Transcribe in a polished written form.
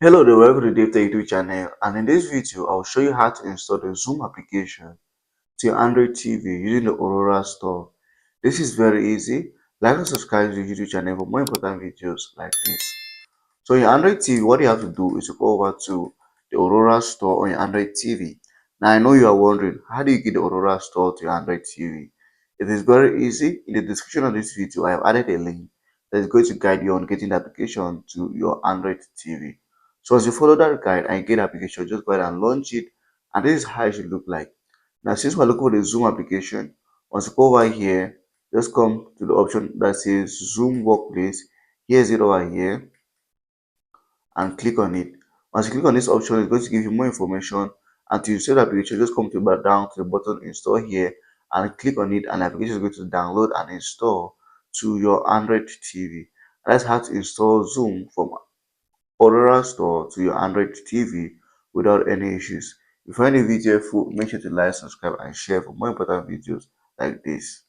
Hello there, welcome to DaveTech YouTube channel, and in this video I'll show you how to install the Zoom application to your Android TV using the Aurora Store. This is very easy. Like and subscribe to the YouTube channel for more important videos like this. So your Android TV, what you have to do is to go over to the Aurora Store on your Android TV. Now I know you are wondering, how do you get the Aurora Store to your Android TV? It is very easy. In the description of this video, I have added a link that is going to guide you on getting the application to your Android TV. So as you follow that guide and get the application, just go ahead and launch it. And this is how it should look like. Now since we're looking for the Zoom application, once you go over here, just come to the option that says Zoom Workplace. Here's it over here and click on it. Once you click on this option, it's going to give you more information. And to install the application, just come to down to the button install here and click on it, and the application is going to download and install to your Android TV. And that's how to install Zoom from Aurora Store to your Android TV without any issues. If you find the video helpful, make sure to like, subscribe, and share for more important videos like this.